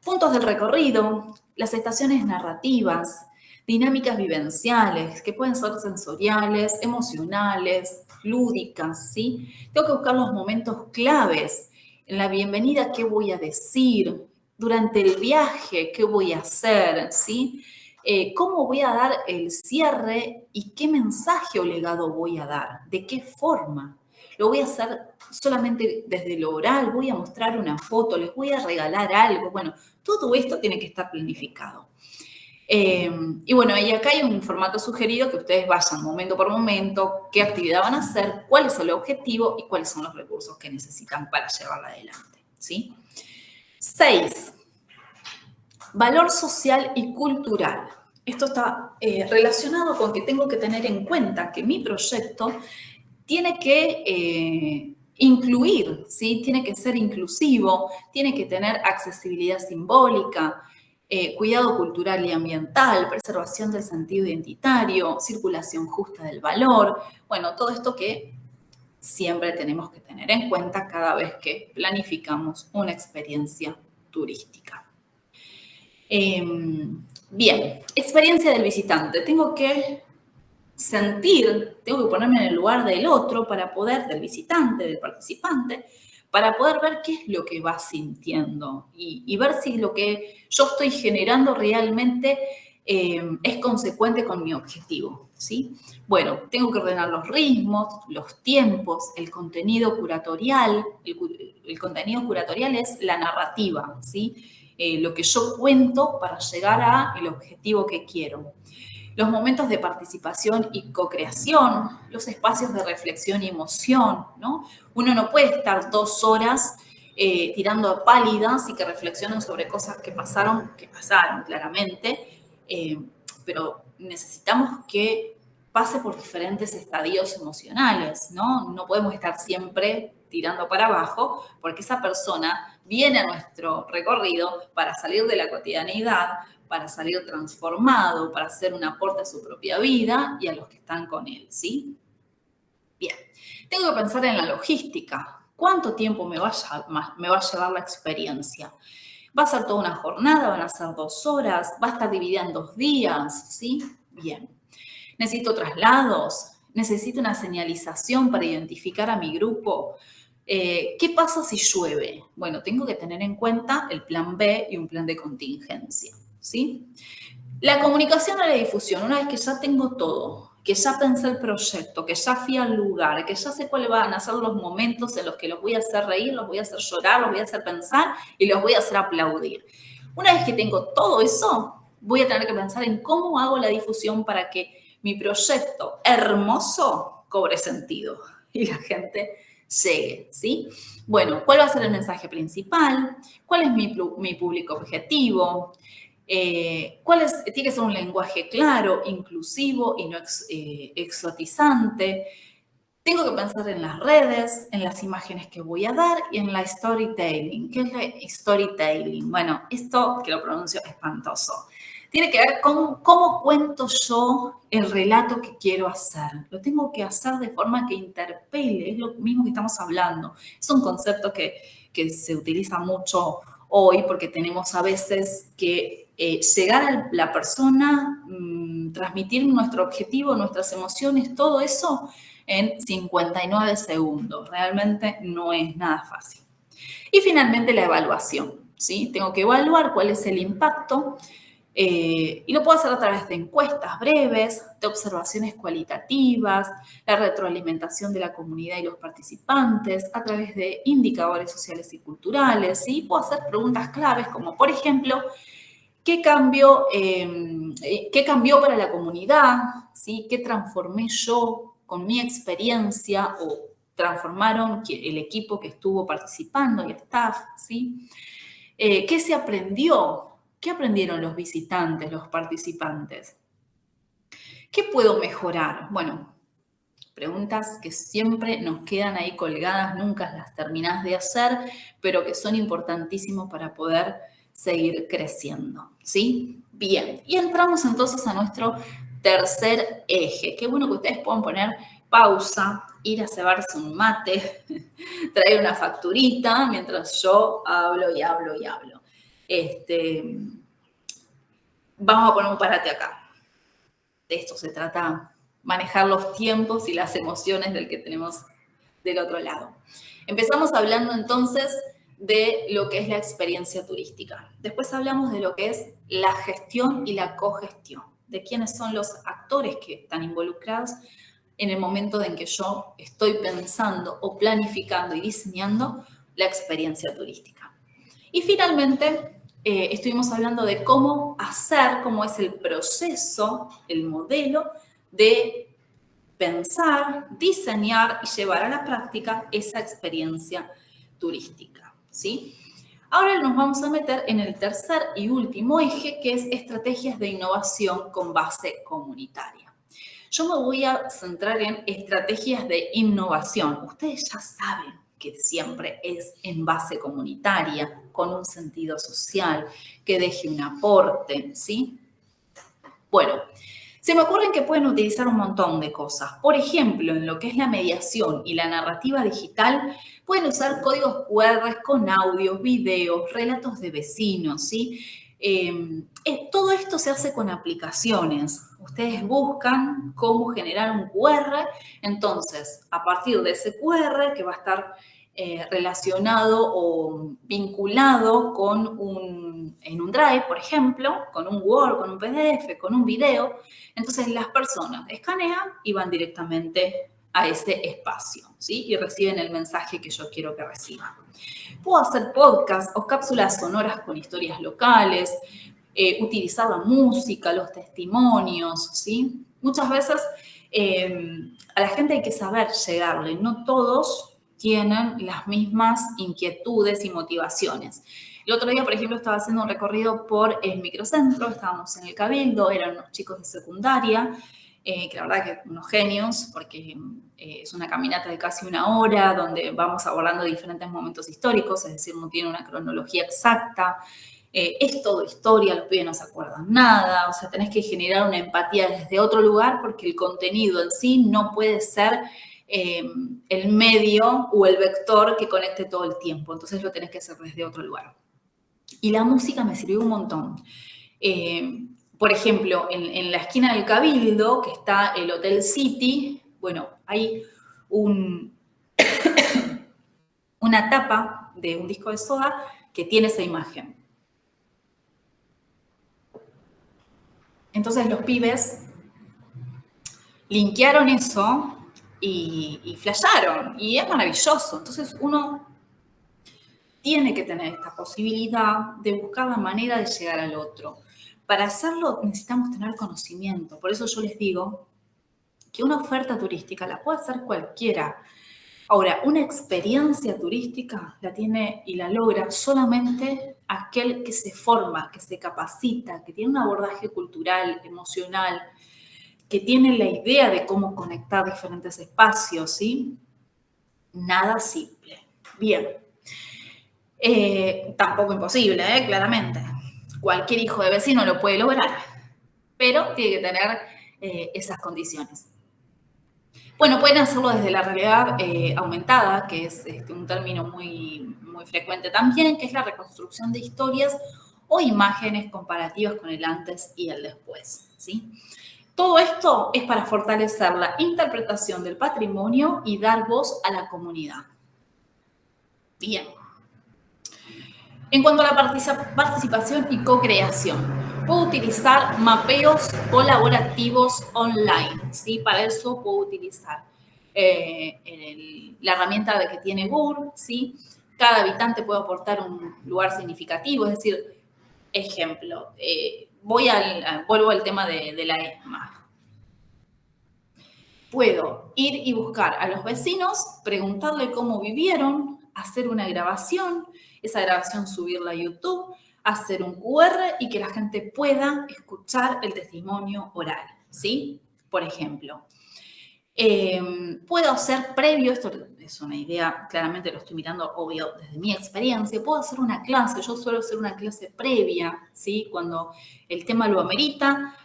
puntos del recorrido, las estaciones narrativas, dinámicas vivenciales, que pueden ser sensoriales, emocionales, lúdicas, ¿sí? Tengo que buscar los momentos claves. En la bienvenida, ¿qué voy a decir? Durante el viaje, ¿qué voy a hacer? ¿Sí? ¿Cómo voy a dar el cierre y qué mensaje o legado voy a dar? ¿De qué forma? ¿Lo voy a hacer solamente desde lo oral? ¿Voy a mostrar una foto? ¿Les voy a regalar algo? Bueno, todo esto tiene que estar planificado. Y bueno, y acá hay un formato sugerido que ustedes vayan momento por momento, qué actividad van a hacer, cuál es el objetivo y cuáles son los recursos que necesitan para llevarla adelante, ¿sí? 6. Valor social y cultural. Esto está relacionado con que tengo que tener en cuenta que mi proyecto tiene que incluir, ¿sí? Tiene que ser inclusivo, tiene que tener accesibilidad simbólica, cuidado cultural y ambiental, preservación del sentido identitario, circulación justa del valor. Bueno, todo esto que siempre tenemos que tener en cuenta cada vez que planificamos una experiencia turística. Bien, experiencia del visitante. Tengo que sentir, tengo que ponerme en el lugar del otro para poder, del visitante, del participante, para poder ver qué es lo que va sintiendo y ver si lo que yo estoy generando realmente es consecuente con mi objetivo, ¿sí? Bueno, tengo que ordenar los ritmos, los tiempos, el contenido curatorial. El contenido curatorial es la narrativa, ¿sí? Lo que yo cuento para llegar al objetivo que quiero. Los momentos de participación y co-creación, los espacios de reflexión y emoción, ¿no? Uno no puede estar 2 horas tirando pálidas y que reflexionen sobre cosas que pasaron claramente, pero necesitamos que pase por diferentes estadios emocionales, ¿no? No podemos estar siempre tirando para abajo, porque esa persona viene a nuestro recorrido para salir de la cotidianeidad, para salir transformado, para hacer un aporte a su propia vida y a los que están con él, ¿sí? Bien, tengo que pensar en la logística. ¿Cuánto tiempo me va a llevar la experiencia? ¿Va a ser toda una jornada? ¿Van a ser 2 horas? ¿Va a estar dividida en 2 días? ¿Sí? Bien. ¿Necesito traslados? ¿Necesito una señalización para identificar a mi grupo? ¿Qué pasa si llueve? Bueno, tengo que tener en cuenta el plan B y un plan de contingencia, ¿sí? La comunicación a la difusión, una vez que ya tengo todo, que ya pensé el proyecto, que ya fui al lugar, que ya sé cuáles van a ser los momentos en los que los voy a hacer reír, los voy a hacer llorar, los voy a hacer pensar y los voy a hacer aplaudir. Una vez que tengo todo eso, voy a tener que pensar en cómo hago la difusión para que mi proyecto hermoso cobre sentido y la gente llegue, ¿sí? Bueno, ¿cuál va a ser el mensaje principal? ¿Cuál es mi público objetivo? Tiene que ser un lenguaje claro, inclusivo y no exotizante. Tengo que pensar en las redes, en las imágenes que voy a dar y en la storytelling. ¿Qué es la storytelling? Bueno, esto que lo pronuncio espantoso. Tiene que ver con cómo cuento yo el relato que quiero hacer. Lo tengo que hacer de forma que interpele, es lo mismo que estamos hablando. Es un concepto que se utiliza mucho hoy porque tenemos a veces que llegar a la persona, transmitir nuestro objetivo, nuestras emociones, todo eso en 59 segundos. Realmente no es nada fácil. Y finalmente la evaluación, ¿sí? Tengo que evaluar cuál es el impacto y lo puedo hacer a través de encuestas breves, de observaciones cualitativas, la retroalimentación de la comunidad y los participantes, a través de indicadores sociales y culturales, ¿sí? Puedo hacer preguntas claves como, por ejemplo, ¿qué cambió para la comunidad? ¿Sí? ¿Qué transformé yo con mi experiencia o transformaron el equipo que estuvo participando, el staff? ¿Sí? ¿Qué se aprendió? ¿Qué aprendieron los visitantes, los participantes? ¿Qué puedo mejorar? Bueno, preguntas que siempre nos quedan ahí colgadas, nunca las terminás de hacer, pero que son importantísimos para poder seguir creciendo, ¿sí? Bien, y entramos entonces a nuestro tercer eje. Qué bueno que ustedes puedan poner pausa, ir a cebarse un mate, traer una facturita mientras yo hablo y hablo y hablo. Vamos a poner un parate acá. De esto se trata, manejar los tiempos y las emociones del que tenemos del otro lado. Empezamos hablando entonces de lo que es la experiencia turística. Después hablamos de lo que es la gestión y la cogestión, de quiénes son los actores que están involucrados en el momento en que yo estoy pensando o planificando y diseñando la experiencia turística. Y finalmente, estuvimos hablando de cómo hacer, cómo es el proceso, el modelo de pensar, diseñar y llevar a la práctica esa experiencia turística, ¿sí? Ahora nos vamos a meter en el tercer y último eje, que es estrategias de innovación con base comunitaria. Yo me voy a centrar en estrategias de innovación. Ustedes ya saben que siempre es en base comunitaria, con un sentido social, que deje un aporte, ¿sí? Bueno, se me ocurren que pueden utilizar un montón de cosas. Por ejemplo, en lo que es la mediación y la narrativa digital, pueden usar códigos QR con audios, videos, relatos de vecinos, ¿sí? Todo esto se hace con aplicaciones. Ustedes buscan cómo generar un QR, entonces, a partir de ese QR que va a estar relacionado o vinculado en un Drive, por ejemplo, con un Word, con un PDF, con un video, entonces las personas escanean y van directamente a ese espacio, ¿sí? Y reciben el mensaje que yo quiero que reciban. Puedo hacer podcasts o cápsulas sonoras con historias locales, utilizar la música, los testimonios, ¿sí? Muchas veces a la gente hay que saber llegarle, no todos tienen las mismas inquietudes y motivaciones. El otro día, por ejemplo, estaba haciendo un recorrido por el microcentro, estábamos en el Cabildo, eran unos chicos de secundaria, que la verdad que unos genios, porque es una caminata de casi una hora, donde vamos abordando diferentes momentos históricos, es decir, no tiene una cronología exacta, es todo historia, los pibes no se acuerdan nada, o sea, tenés que generar una empatía desde otro lugar, porque el contenido en sí no puede ser el medio o el vector que conecte todo el tiempo, entonces lo tenés que hacer desde otro lugar. Y la música me sirvió un montón. Por ejemplo, en la esquina del Cabildo, que está el Hotel City, bueno, hay una tapa de un disco de Soda que tiene esa imagen. Entonces los pibes linkearon eso y flasharon, y es maravilloso. Entonces uno tiene que tener esta posibilidad de buscar la manera de llegar al otro. Para hacerlo necesitamos tener conocimiento. Por eso yo les digo que una oferta turística la puede hacer cualquiera. Ahora, una experiencia turística la tiene y la logra solamente aquel que se forma, que se capacita, que tiene un abordaje cultural, emocional, que tiene la idea de cómo conectar diferentes espacios, ¿sí? Nada simple. Bien. Tampoco imposible, claramente. Cualquier hijo de vecino lo puede lograr, pero tiene que tener esas condiciones. Bueno, pueden hacerlo desde la realidad aumentada, que es un término muy, muy frecuente también, que es la reconstrucción de historias o imágenes comparativas con el antes y el después, ¿sí? Todo esto es para fortalecer la interpretación del patrimonio y dar voz a la comunidad. Bien. En cuanto a la participación y co-creación, puedo utilizar mapeos colaborativos online, ¿sí? Para eso puedo utilizar la herramienta que tiene Google, ¿sí? Cada habitante puede aportar un lugar significativo, es decir, ejemplo, vuelvo al tema de la ESMA. Puedo ir y buscar a los vecinos, preguntarle cómo vivieron, hacer una grabación, esa grabación subirla a YouTube, hacer un QR y que la gente pueda escuchar el testimonio oral, ¿sí? Por ejemplo. Puedo hacer previo, esto es una idea, claramente lo estoy mirando, obvio, desde mi experiencia, puedo hacer una clase, yo suelo hacer una clase previa, ¿sí? Cuando el tema lo amerita,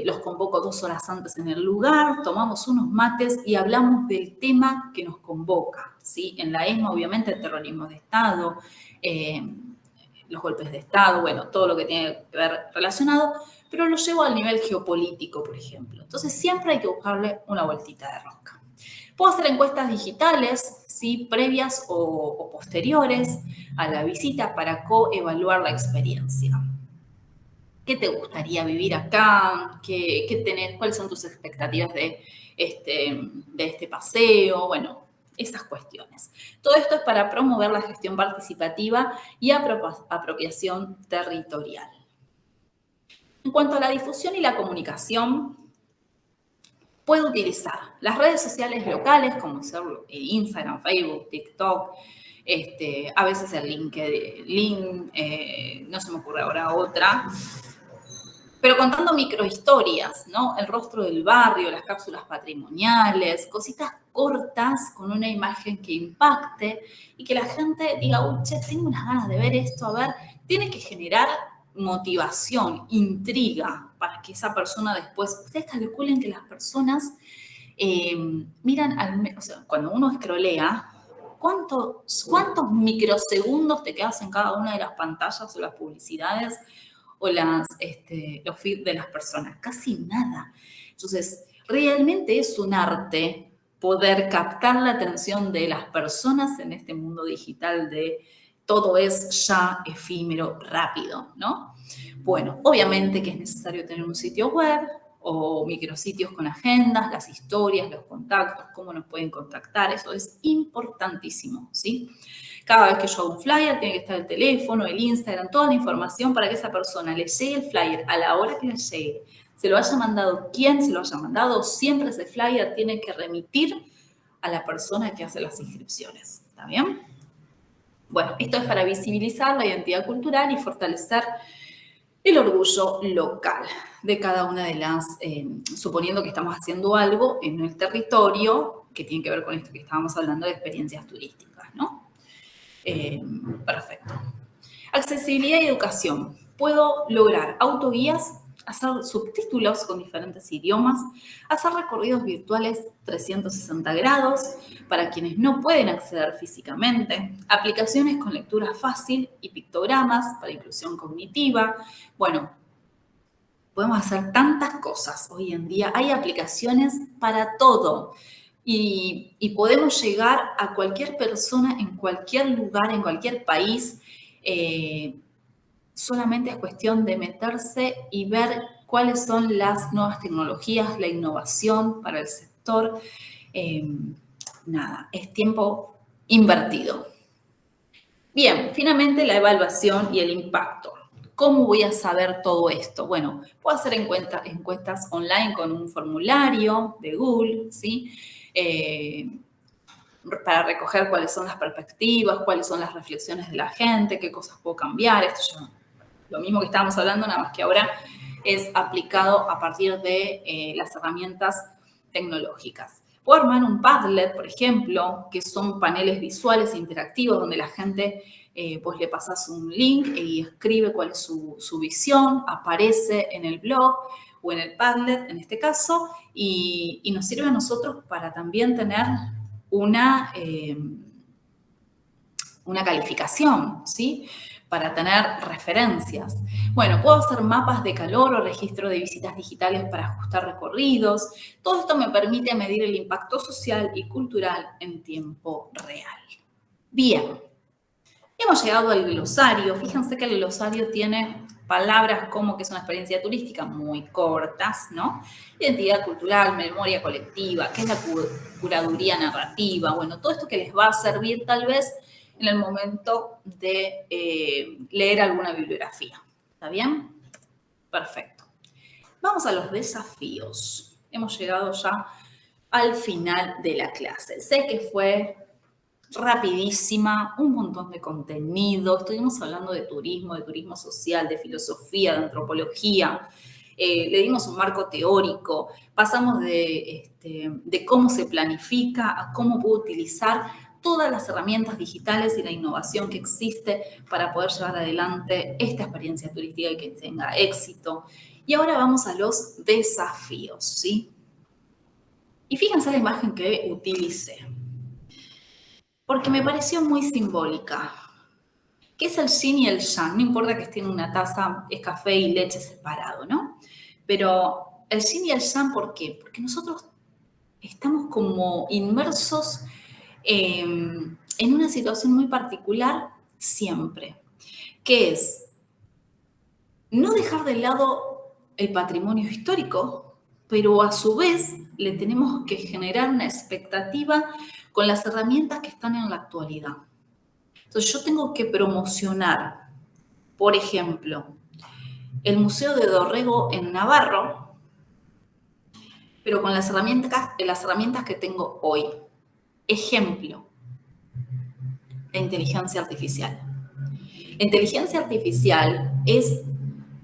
los convoco 2 horas antes en el lugar, tomamos unos mates y hablamos del tema que nos convoca, ¿sí? En la ESMA, obviamente, el terrorismo de Estado, los golpes de Estado, bueno, todo lo que tiene que ver relacionado, pero lo llevo al nivel geopolítico, por ejemplo. Entonces, siempre hay que buscarle una vueltita de rosca. Puedo hacer encuestas digitales, ¿sí? Previas o posteriores a la visita para coevaluar la experiencia. ¿Qué te gustaría vivir acá? ¿Qué tenés? ¿Cuáles son tus expectativas de este paseo? Bueno, esas cuestiones. Todo esto es para promover la gestión participativa y apropiación territorial. En cuanto a la difusión y la comunicación, puedo utilizar las redes sociales locales, como ser Instagram, Facebook, TikTok, a veces el LinkedIn, no se me ocurre ahora otra, pero contando microhistorias, ¿no? El rostro del barrio, las cápsulas patrimoniales, cositas cortas con una imagen que impacte y que la gente diga, uy, che, tengo unas ganas de ver esto, a ver, tiene que generar motivación, intriga, para que esa persona después, ustedes calculen que las personas miran, o sea, cuando uno scrollea, ¿cuántos microsegundos te quedas en cada una de las pantallas o las publicidades o los feeds de las personas? Casi nada. Entonces, realmente es un arte poder captar la atención de las personas en este mundo digital de todo es ya efímero, rápido, ¿no? Bueno, obviamente que es necesario tener un sitio web o micrositios con agendas, las historias, los contactos, cómo nos pueden contactar, eso es importantísimo, ¿sí? Cada vez que yo hago un flyer tiene que estar el teléfono, el Instagram, toda la información para que esa persona le llegue el flyer a la hora que le llegue. Se lo haya mandado quien se lo haya mandado, siempre ese flyer tiene que remitir a la persona que hace las inscripciones. ¿Está bien? Bueno, esto es para visibilizar la identidad cultural y fortalecer el orgullo local de cada una de las, suponiendo que estamos haciendo algo en el territorio que tiene que ver con esto que estábamos hablando de experiencias turísticas, ¿no? Perfecto. Accesibilidad y educación. Puedo lograr autoguías, hacer subtítulos con diferentes idiomas, hacer recorridos virtuales 360 grados para quienes no pueden acceder físicamente, aplicaciones con lectura fácil y pictogramas para inclusión cognitiva. Bueno, podemos hacer tantas cosas hoy en día. Hay aplicaciones para todo. Y podemos llegar a cualquier persona en cualquier lugar, en cualquier país. Solamente es cuestión de meterse y ver cuáles son las nuevas tecnologías, la innovación para el sector. Nada, es tiempo invertido. Bien, finalmente la evaluación y el impacto. ¿Cómo voy a saber todo esto? Bueno, puedo hacer encuestas online con un formulario de Google, ¿sí? Para recoger cuáles son las perspectivas, cuáles son las reflexiones de la gente, qué cosas puedo cambiar. Esto ya, lo mismo que estábamos hablando, nada más que ahora es aplicado a partir de las herramientas tecnológicas. Puedo armar un Padlet, por ejemplo, que son paneles visuales e interactivos donde la gente, pues le pasas un link y escribe cuál es su visión, aparece en el blog o en el Padlet, en este caso, y nos sirve a nosotros para también tener una calificación, ¿sí? Para tener referencias. Bueno, puedo hacer mapas de calor o registro de visitas digitales para ajustar recorridos. Todo esto me permite medir el impacto social y cultural en tiempo real. Bien, hemos llegado al glosario. Fíjense que el glosario tiene palabras como que es una experiencia turística muy cortas, ¿no? Identidad cultural, memoria colectiva, qué es la curaduría narrativa. Bueno, todo esto que les va a servir tal vez en el momento de leer alguna bibliografía. ¿Está bien? Perfecto. Vamos a los desafíos. Hemos llegado ya al final de la clase. Sé que fue rapidísima, un montón de contenido. Estuvimos hablando de turismo social, de filosofía, de antropología. Le dimos un marco teórico. Pasamos de cómo se planifica a cómo puedo utilizar todas las herramientas digitales y la innovación que existe para poder llevar adelante esta experiencia turística y que tenga éxito. Y ahora vamos a los desafíos, ¿sí? Y fíjense la imagen que utilicé, porque me pareció muy simbólica. ¿Qué es el yin y el yang? No importa que esté en una taza, es café y leche separado, ¿no? Pero el yin y el yang, ¿por qué? Porque nosotros estamos como inmersos en una situación muy particular siempre, que es no dejar de lado el patrimonio histórico, pero a su vez le tenemos que generar una expectativa con las herramientas que están en la actualidad. Entonces yo tengo que promocionar, por ejemplo, el Museo de Dorrego en Navarro, pero con las herramientas que tengo hoy. Ejemplo, la inteligencia artificial. La inteligencia artificial es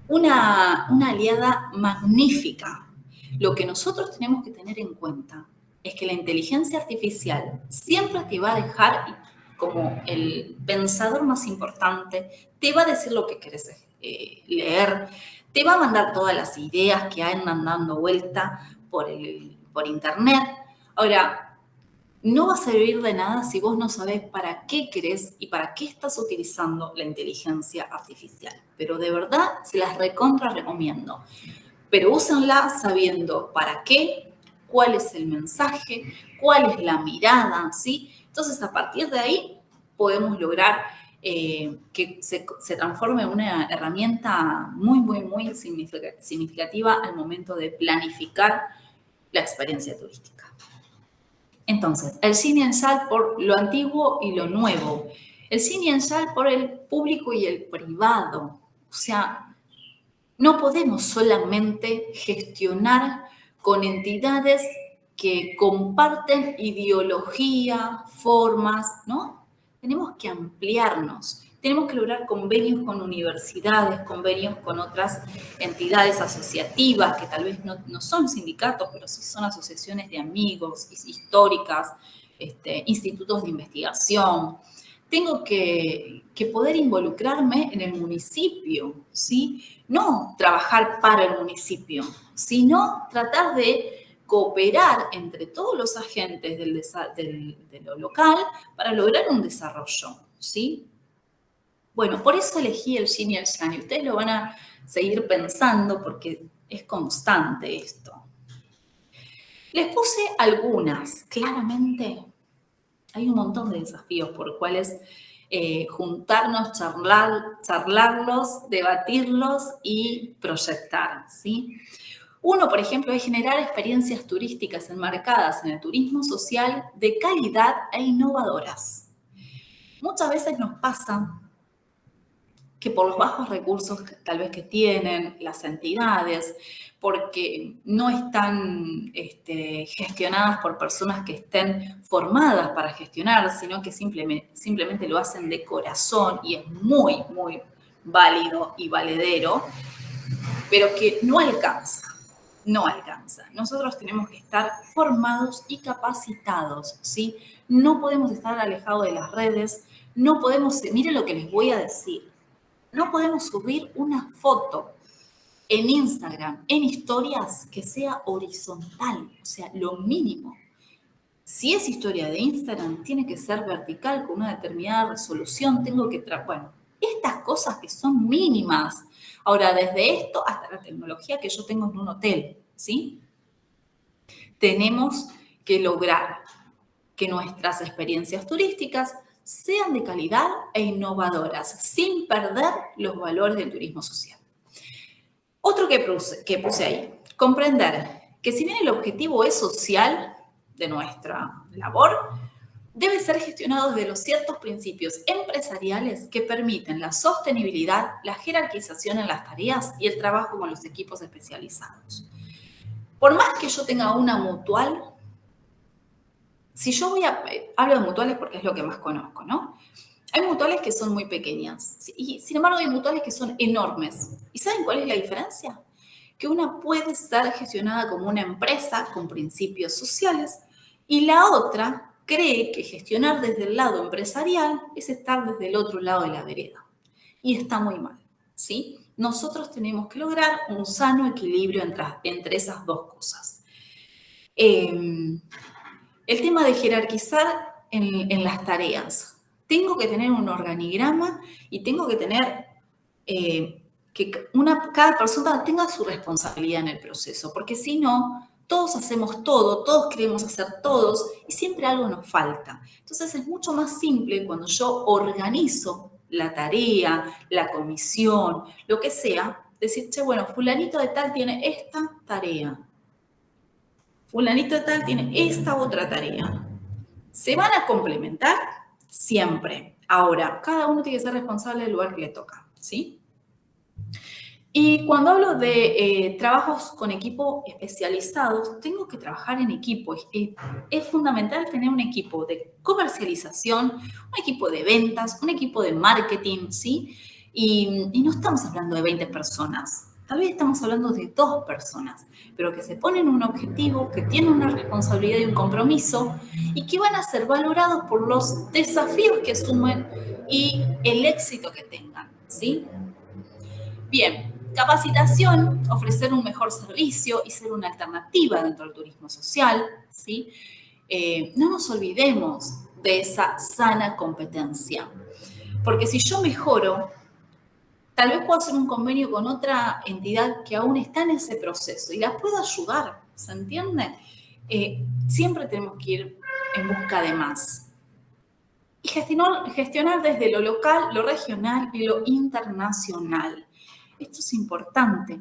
una aliada magnífica. Lo que nosotros tenemos que tener en cuenta es que la inteligencia artificial siempre te va a dejar como el pensador más importante, te va a decir lo que querés leer, te va a mandar todas las ideas que andan dando vuelta por internet. Ahora, no va a servir de nada si vos no sabés para qué querés y para qué estás utilizando la inteligencia artificial. Pero de verdad se las recontra recomiendo. Pero úsenla sabiendo para qué, cuál es el mensaje, cuál es la mirada, ¿sí? Entonces, a partir de ahí podemos lograr que se transforme en una herramienta muy, muy, muy significativa al momento de planificar la experiencia turística. Entonces, el yin y el yang por lo antiguo y lo nuevo. El yin y el yang por el público y el privado. O sea, no podemos solamente gestionar con entidades que comparten ideología, formas, ¿no? Tenemos que ampliarnos. Tenemos que lograr convenios con universidades, convenios con otras entidades asociativas que tal vez no son sindicatos, pero sí son asociaciones de amigos históricas, institutos de investigación. Tengo que poder involucrarme en el municipio, ¿sí? No trabajar para el municipio, sino tratar de cooperar entre todos los agentes de lo local para lograr un desarrollo, ¿sí? Bueno, por eso elegí el yin y el yang, y ustedes lo van a seguir pensando porque es constante esto. Les puse algunas, claramente hay un montón de desafíos por los cuales juntarnos, charlarlos, debatirlos y proyectar, ¿sí? Uno, por ejemplo, es generar experiencias turísticas enmarcadas en el turismo social de calidad e innovadoras. Muchas veces nos pasa que por los bajos recursos tal vez que tienen las entidades, porque no están gestionadas por personas que estén formadas para gestionar, sino que simplemente lo hacen de corazón y es muy, muy válido y valedero, pero que no alcanza. No alcanza. Nosotros tenemos que estar formados y capacitados, ¿sí? No podemos estar alejados de las redes, no podemos, miren lo que les voy a decir, no podemos subir una foto en Instagram, en historias, que sea horizontal, o sea, lo mínimo. Si es historia de Instagram, tiene que ser vertical con una determinada resolución, tengo que bueno, estas cosas que son mínimas. Ahora, desde esto hasta la tecnología que yo tengo en un hotel, ¿sí? Tenemos que lograr que nuestras experiencias turísticas sean de calidad e innovadoras, sin perder los valores del turismo social. Otro que puse ahí, comprender que si bien el objetivo es social de nuestra labor, debe ser gestionado desde los ciertos principios empresariales que permiten la sostenibilidad, la jerarquización en las tareas y el trabajo con los equipos especializados. Por más que yo tenga una mutual, si yo hablo de mutuales porque es lo que más conozco, ¿no? Hay mutuales que son muy pequeñas y sin embargo hay mutuales que son enormes. ¿Y saben cuál es la diferencia? Que una puede ser gestionada como una empresa con principios sociales y la otra cree que gestionar desde el lado empresarial es estar desde el otro lado de la vereda. Y está muy mal, ¿sí? nosotros tenemos que lograr un sano equilibrio entre esas dos cosas. El tema de jerarquizar en las tareas. Tengo que tener un organigrama y tengo que tener que cada persona tenga su responsabilidad en el proceso, porque si no, todos hacemos todo, todos queremos hacer todos y siempre algo nos falta. Entonces es mucho más simple cuando yo organizo la tarea, la comisión, lo que sea, decir, che, bueno, fulanito de tal tiene esta tarea, fulanito de tal tiene esta otra tarea. ¿Se van a complementar? Siempre. Ahora, cada uno tiene que ser responsable del lugar que le toca, ¿sí? Y cuando hablo de trabajos con equipo especializados, tengo que trabajar en equipo. Es fundamental tener un equipo de comercialización, un equipo de ventas, un equipo de marketing, ¿sí? Y no estamos hablando de 20 personas. Tal vez estamos hablando de 2 personas, pero que se ponen un objetivo, que tienen una responsabilidad y un compromiso y que van a ser valorados por los desafíos que asumen y el éxito que tengan, ¿sí? Bien, capacitación, ofrecer un mejor servicio y ser una alternativa dentro del turismo social, ¿sí? No nos olvidemos de esa sana competencia, porque si yo mejoro, tal vez puedo hacer un convenio con otra entidad que aún está en ese proceso y la puedo ayudar, ¿se entiende? Siempre tenemos que ir en busca de más. Y gestionar desde lo local, lo regional y lo internacional. Esto es importante.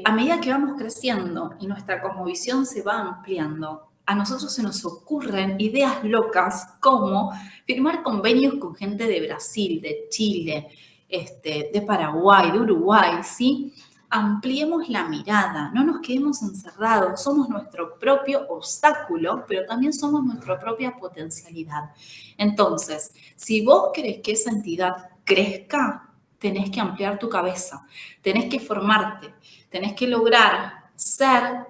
A medida que vamos creciendo y nuestra cosmovisión se va ampliando, a nosotros se nos ocurren ideas locas como firmar convenios con gente de Brasil, de Chile, de Paraguay, de Uruguay, ¿sí? Ampliemos la mirada, no nos quedemos encerrados, somos nuestro propio obstáculo, pero también somos nuestra propia potencialidad. Entonces, si vos querés que esa entidad crezca, tenés que ampliar tu cabeza, tenés que formarte, tenés que lograr ser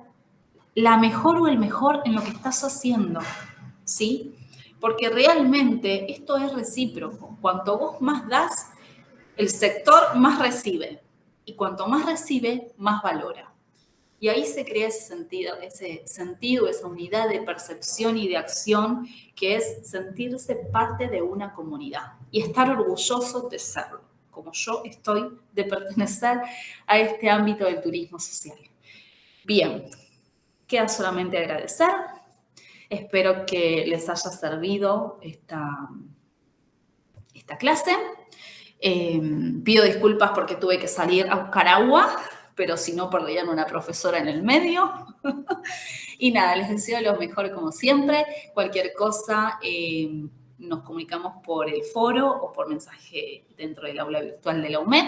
la mejor o el mejor en lo que estás haciendo, ¿sí? Porque realmente esto es recíproco. Cuanto vos más das, el sector más recibe. Y cuanto más recibe, más valora. Y ahí se crea ese sentido, esa unidad de percepción y de acción, que es sentirse parte de una comunidad y estar orgulloso de serlo, como yo estoy de pertenecer a este ámbito del turismo social. Bien, queda solamente agradecer. Espero que les haya servido esta clase. Pido disculpas porque tuve que salir a buscar agua, pero si no perderían una profesora en el medio. Y nada, les deseo lo mejor como siempre. Cualquier cosa, nos comunicamos por el foro o por mensaje dentro del aula virtual de la UMED.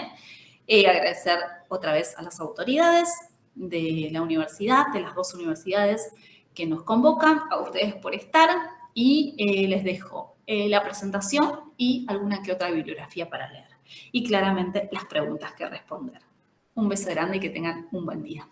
Agradecer otra vez a las autoridades de la universidad, de las 2 universidades que nos convocan, a ustedes por estar, y les dejo la presentación y alguna que otra bibliografía para leer. Y claramente las preguntas que responder. Un beso grande y que tengan un buen día.